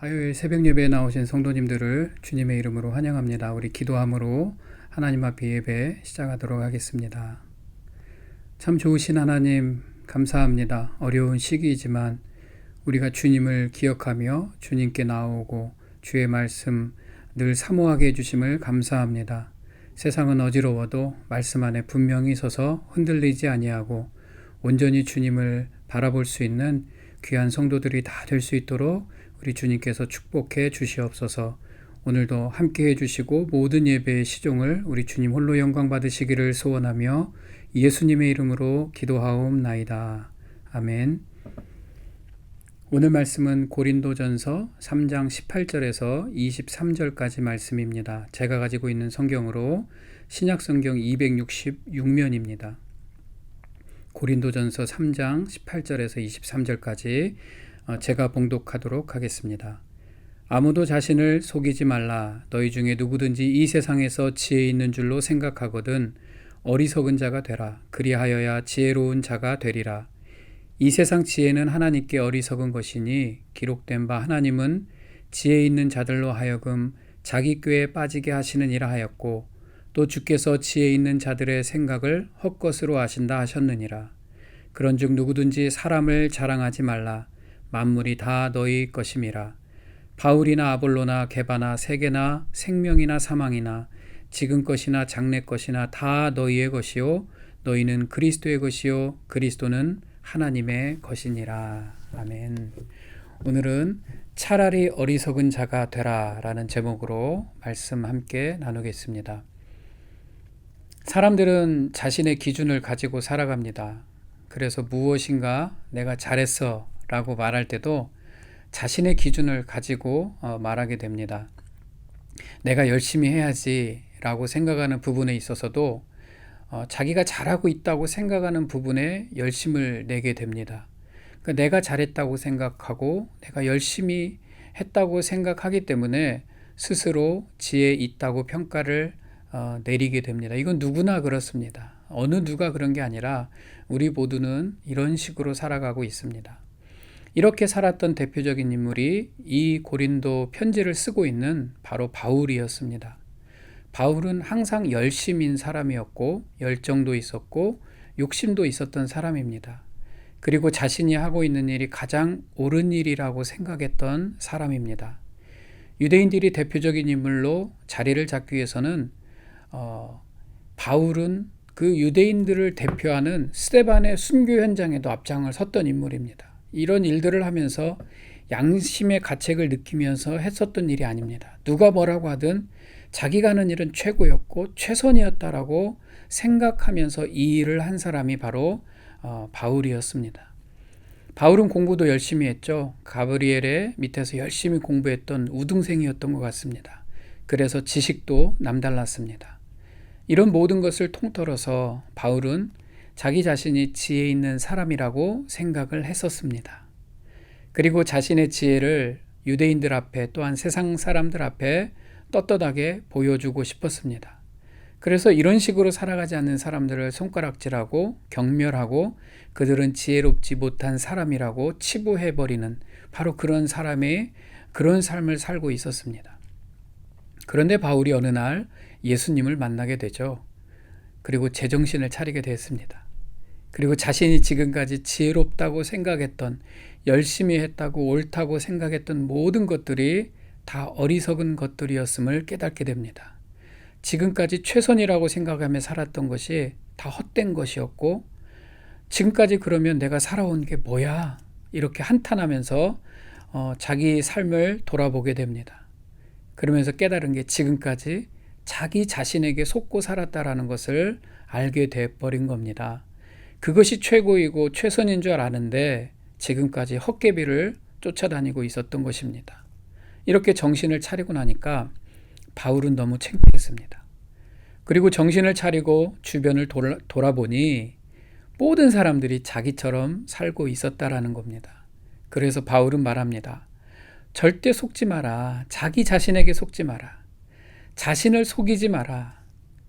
화요일 새벽 예배에 나오신 성도님들을 주님의 이름으로 환영합니다. 우리 기도함으로 하나님 앞에 예배 시작하도록 하겠습니다. 참 좋으신 하나님 감사합니다. 어려운 시기이지만 우리가 주님을 기억하며 주님께 나오고 주의 말씀 늘 사모하게 해주심을 감사합니다. 세상은 어지러워도 말씀 안에 분명히 서서 흔들리지 아니하고 온전히 주님을 바라볼 수 있는 귀한 성도들이 다 될 수 있도록 우리 주님께서 축복해 주시옵소서. 오늘도 함께 해주시고 모든 예배의 시종을 우리 주님 홀로 영광 받으시기를 소원하며 예수님의 이름으로 기도하옵나이다. 아멘. 오늘 말씀은 고린도전서 3장 18절에서 23절까지 말씀입니다. 제가 가지고 있는 성경으로 신약성경 266면입니다. 고린도전서 3장 18절에서 23절까지 제가 봉독하도록 하겠습니다. 아무도 자신을 속이지 말라. 너희 중에 누구든지 이 세상에서 지혜 있는 줄로 생각하거든 어리석은 자가 되라. 그리하여야 지혜로운 자가 되리라. 이 세상 지혜는 하나님께 어리석은 것이니 기록된 바 하나님은 지혜 있는 자들로 하여금 자기 꾀에 빠지게 하시느니라 하였고 또 주께서 지혜 있는 자들의 생각을 헛것으로 하신다 하셨느니라. 그런즉 누구든지 사람을 자랑하지 말라. 만물이 다 너희 것임이라. 바울이나 아볼로나 게바나 세계나 생명이나 사망이나 지금 것이나 장래 것이나 다 너희의 것이요 너희는 그리스도의 것이요 그리스도는 하나님의 것이니라. 아멘. 오늘은 차라리 어리석은 자가 되라 라는 제목으로 말씀 함께 나누겠습니다. 사람들은 자신의 기준을 가지고 살아갑니다. 그래서 무엇인가 내가 잘했어 라고 말할 때도 자신의 기준을 가지고 말하게 됩니다. 내가 열심히 해야지 라고 생각하는 부분에 있어서도 자기가 잘하고 있다고 생각하는 부분에 열심을 내게 됩니다. 그러니까 내가 잘했다고 생각하고 내가 열심히 했다고 생각하기 때문에 스스로 지혜 있다고 평가를 내리게 됩니다. 이건 누구나 그렇습니다. 어느 누가 그런 게 아니라 우리 모두는 이런 식으로 살아가고 있습니다. 이렇게 살았던 대표적인 인물이 이 고린도 편지를 쓰고 있는 바로 바울이었습니다. 바울은 항상 열심인 사람이었고 열정도 있었고 욕심도 있었던 사람입니다. 그리고 자신이 하고 있는 일이 가장 옳은 일이라고 생각했던 사람입니다. 유대인들이 대표적인 인물로 자리를 잡기 위해서는 바울은 그 유대인들을 대표하는 스데반의 순교 현장에도 앞장을 섰던 인물입니다. 이런 일들을 하면서 양심의 가책을 느끼면서 했었던 일이 아닙니다. 누가 뭐라고 하든 자기가 하는 일은 최고였고 최선이었다라고 생각하면서 이 일을 한 사람이 바로 바울이었습니다. 바울은 공부도 열심히 했죠. 가브리엘의 밑에서 열심히 공부했던 우등생이었던 것 같습니다. 그래서 지식도 남달랐습니다. 이런 모든 것을 통틀어서 바울은 자기 자신이 지혜 있는 사람이라고 생각을 했었습니다. 그리고 자신의 지혜를 유대인들 앞에 또한 세상 사람들 앞에 떳떳하게 보여주고 싶었습니다. 그래서 이런 식으로 살아가지 않는 사람들을 손가락질하고 경멸하고 그들은 지혜롭지 못한 사람이라고 치부해버리는 바로 그런 사람의 그런 삶을 살고 있었습니다. 그런데 바울이 어느 날 예수님을 만나게 되죠. 그리고 제정신을 차리게 됐습니다. 그리고 자신이 지금까지 지혜롭다고 생각했던 열심히 했다고 옳다고 생각했던 모든 것들이 다 어리석은 것들이었음을 깨닫게 됩니다. 지금까지 최선이라고 생각하며 살았던 것이 다 헛된 것이었고 지금까지 그러면 내가 살아온 게 뭐야? 이렇게 한탄하면서 자기 삶을 돌아보게 됩니다. 그러면서 깨달은 게 지금까지 자기 자신에게 속고 살았다라는 것을 알게 돼버린 겁니다. 그것이 최고이고 최선인 줄 아는데 지금까지 헛개비를 쫓아다니고 있었던 것입니다. 이렇게 정신을 차리고 나니까 바울은 너무 창피했습니다. 그리고 정신을 차리고 주변을 돌아보니 모든 사람들이 자기처럼 살고 있었다라는 겁니다. 그래서 바울은 말합니다. 절대 속지 마라. 자기 자신에게 속지 마라. 자신을 속이지 마라.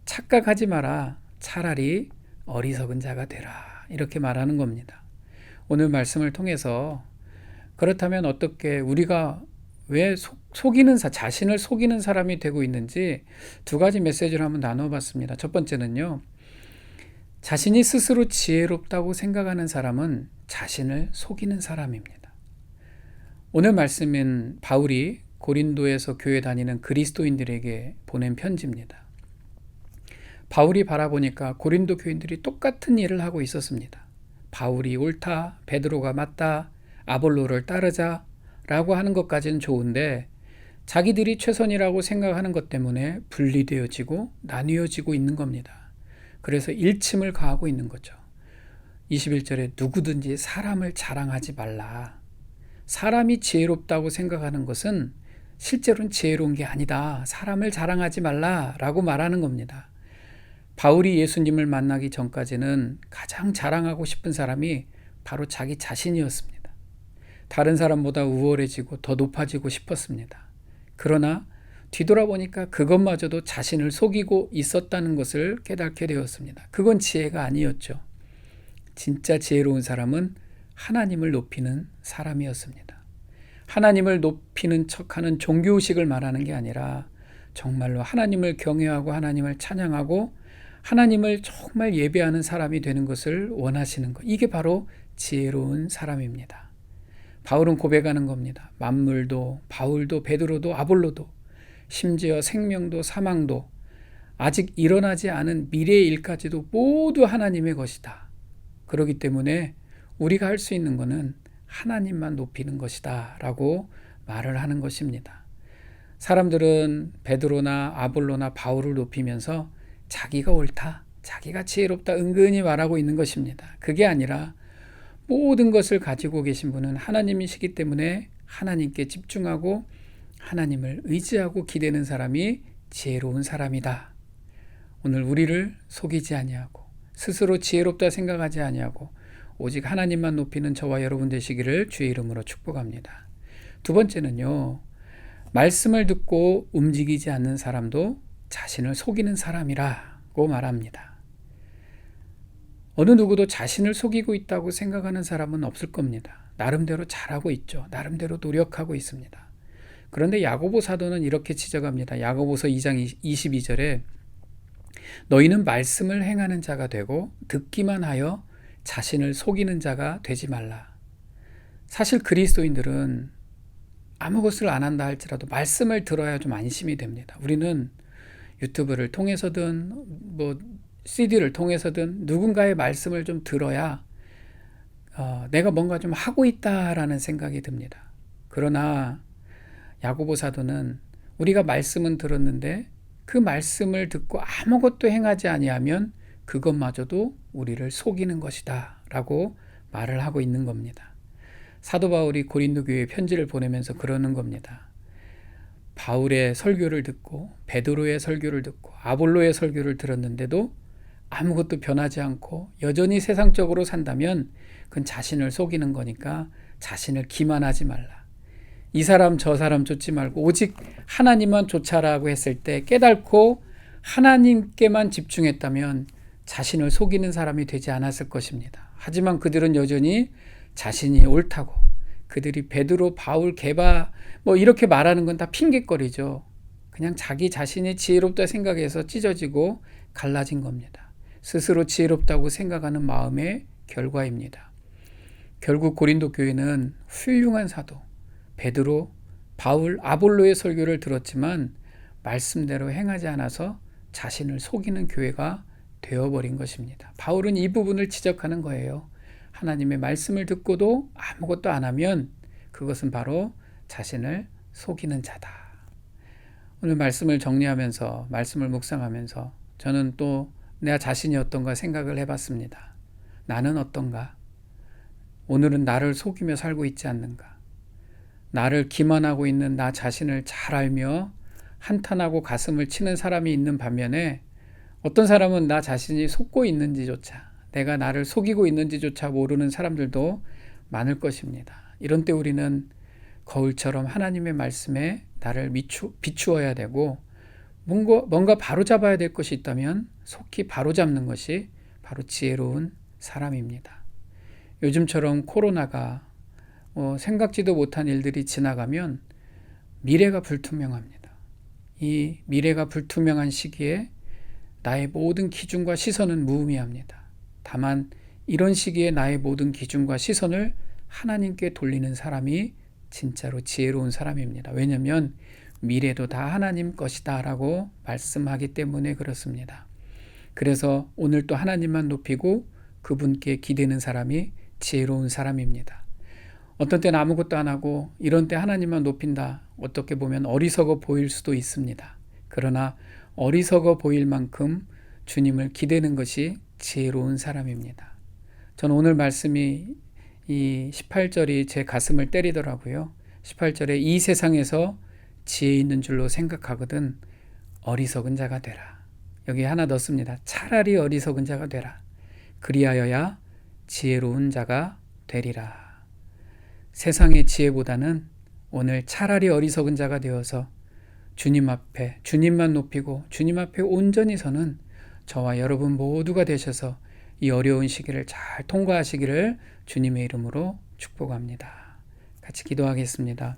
착각하지 마라. 차라리 어리석은 자가 되라. 이렇게 말하는 겁니다. 오늘 말씀을 통해서 그렇다면 어떻게 우리가 왜 자신을 속이는 사람이 되고 있는지 두 가지 메시지를 한번 나눠봤습니다. 첫 번째는요, 자신이 스스로 지혜롭다고 생각하는 사람은 자신을 속이는 사람입니다. 오늘 말씀은 바울이 고린도에서 교회 다니는 그리스도인들에게 보낸 편지입니다. 바울이 바라보니까 고린도 교인들이 똑같은 일을 하고 있었습니다. 바울이 옳다, 베드로가 맞다, 아볼로를 따르자 라고 하는 것까지는 좋은데 자기들이 최선이라고 생각하는 것 때문에 분리되어지고 나뉘어지고 있는 겁니다. 그래서 일침을 가하고 있는 거죠. 21절에 누구든지 사람을 자랑하지 말라. 사람이 지혜롭다고 생각하는 것은 실제로는 지혜로운 게 아니다. 사람을 자랑하지 말라라고 말하는 겁니다. 바울이 예수님을 만나기 전까지는 가장 자랑하고 싶은 사람이 바로 자기 자신이었습니다. 다른 사람보다 우월해지고 더 높아지고 싶었습니다. 그러나 뒤돌아보니까 그것마저도 자신을 속이고 있었다는 것을 깨닫게 되었습니다. 그건 지혜가 아니었죠. 진짜 지혜로운 사람은 하나님을 높이는 사람이었습니다. 하나님을 높이는 척하는 종교의식을 말하는 게 아니라 정말로 하나님을 경외하고 하나님을 찬양하고 하나님을 정말 예배하는 사람이 되는 것을 원하시는 것. 이게 바로 지혜로운 사람입니다. 바울은 고백하는 겁니다. 만물도, 바울도, 베드로도, 아볼로도, 심지어 생명도 사망도, 아직 일어나지 않은 미래의 일까지도 모두 하나님의 것이다. 그렇기 때문에 우리가 할 수 있는 것은 하나님만 높이는 것이다 라고 말을 하는 것입니다. 사람들은 베드로나 아볼로나 바울을 높이면서 자기가 옳다, 자기가 지혜롭다 은근히 말하고 있는 것입니다. 그게 아니라 모든 것을 가지고 계신 분은 하나님이시기 때문에 하나님께 집중하고 하나님을 의지하고 기대는 사람이 지혜로운 사람이다. 오늘 우리를 속이지 아니하고 스스로 지혜롭다 생각하지 아니하고 오직 하나님만 높이는 저와 여러분 되시기를 주의 이름으로 축복합니다. 두 번째는요, 말씀을 듣고 움직이지 않는 사람도 자신을 속이는 사람이라고 말합니다. 어느 누구도 자신을 속이고 있다고 생각하는 사람은 없을 겁니다. 나름대로 잘하고 있죠. 나름대로 노력하고 있습니다. 그런데 야고보 사도는 이렇게 지적합니다. 야고보서 2장 22절에 너희는 말씀을 행하는 자가 되고 듣기만 하여 자신을 속이는 자가 되지 말라. 사실 그리스도인들은 아무것을 안 한다 할지라도 말씀을 들어야 좀 안심이 됩니다. 우리는 유튜브를 통해서든 CD를 통해서든 누군가의 말씀을 좀 들어야 내가 뭔가 좀 하고 있다라는 생각이 듭니다. 그러나 야고보 사도는 우리가 말씀은 들었는데 그 말씀을 듣고 아무것도 행하지 아니하면 그것마저도 우리를 속이는 것이다 라고 말을 하고 있는 겁니다. 사도 바울이 고린도 교회에 편지를 보내면서 그러는 겁니다. 바울의 설교를 듣고 베드로의 설교를 듣고 아볼로의 설교를 들었는데도 아무것도 변하지 않고 여전히 세상적으로 산다면 그건 자신을 속이는 거니까 자신을 기만하지 말라. 이 사람 저 사람 쫓지 말고 오직 하나님만 쫓아라고 했을 때 깨닫고 하나님께만 집중했다면 자신을 속이는 사람이 되지 않았을 것입니다. 하지만 그들은 여전히 자신이 옳다고, 그들이 베드로, 바울, 게바 이렇게 말하는 건 다 핑계거리죠. 그냥 자기 자신이 지혜롭다 생각해서 찢어지고 갈라진 겁니다. 스스로 지혜롭다고 생각하는 마음의 결과입니다. 결국 고린도 교회는 훌륭한 사도 베드로, 바울, 아볼로의 설교를 들었지만 말씀대로 행하지 않아서 자신을 속이는 교회가 되어버린 것입니다. 바울은 이 부분을 지적하는 거예요. 하나님의 말씀을 듣고도 아무것도 안 하면 그것은 바로 자신을 속이는 자다. 오늘 말씀을 정리하면서 말씀을 묵상하면서 저는 또 내 자신이 어떤가 생각을 해봤습니다. 나는 어떤가? 오늘은 나를 속이며 살고 있지 않는가? 나를 기만하고 있는 나 자신을 잘 알며 한탄하고 가슴을 치는 사람이 있는 반면에 어떤 사람은 나 자신이 속고 있는지조차, 내가 나를 속이고 있는지조차 모르는 사람들도 많을 것입니다. 이런 때 우리는 거울처럼 하나님의 말씀에 나를 비추어야 되고 뭔가 바로잡아야 될 것이 있다면 속히 바로잡는 것이 바로 지혜로운 사람입니다. 요즘처럼 코로나가 생각지도 못한 일들이 지나가면 미래가 불투명합니다. 이 미래가 불투명한 시기에 나의 모든 기준과 시선은 무의미합니다. 다만 이런 시기에 나의 모든 기준과 시선을 하나님께 돌리는 사람이 진짜로 지혜로운 사람입니다. 왜냐하면 미래도 다 하나님 것이다 라고 말씀하기 때문에 그렇습니다. 그래서 오늘 또 하나님만 높이고 그분께 기대는 사람이 지혜로운 사람입니다. 어떤 때는 아무것도 안 하고 이런 때 하나님만 높인다. 어떻게 보면 어리석어 보일 수도 있습니다. 그러나 어리석어 보일 만큼 주님을 기대는 것이 지혜로운 사람입니다. 저는 오늘 말씀이 이 18절이 제 가슴을 때리더라고요. 18절에 이 세상에서 지혜 있는 줄로 생각하거든 어리석은 자가 되라. 여기 하나 넣습니다. 차라리 어리석은 자가 되라. 그리하여야 지혜로운 자가 되리라. 세상의 지혜보다는 오늘 차라리 어리석은 자가 되어서 주님 앞에 주님만 높이고 주님 앞에 온전히 서는 저와 여러분 모두가 되셔서 이 어려운 시기를 잘 통과하시기를 주님의 이름으로 축복합니다. 같이 기도하겠습니다.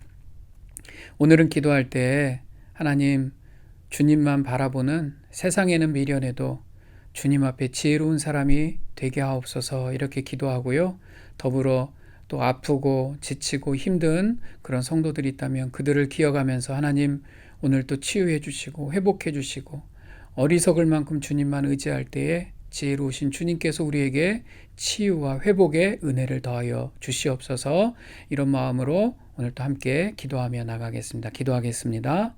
오늘은 기도할 때 하나님 주님만 바라보는 세상에는 미련해도 주님 앞에 지혜로운 사람이 되게 하옵소서 이렇게 기도하고요. 더불어 또 아프고 지치고 힘든 그런 성도들이 있다면 그들을 기억하면서 하나님 오늘 또 치유해 주시고 회복해 주시고 어리석을 만큼 주님만 의지할 때에 지혜로우신 주님께서 우리에게 치유와 회복의 은혜를 더하여 주시옵소서. 이런 마음으로 오늘 또 함께 기도하며 나가겠습니다. 기도하겠습니다.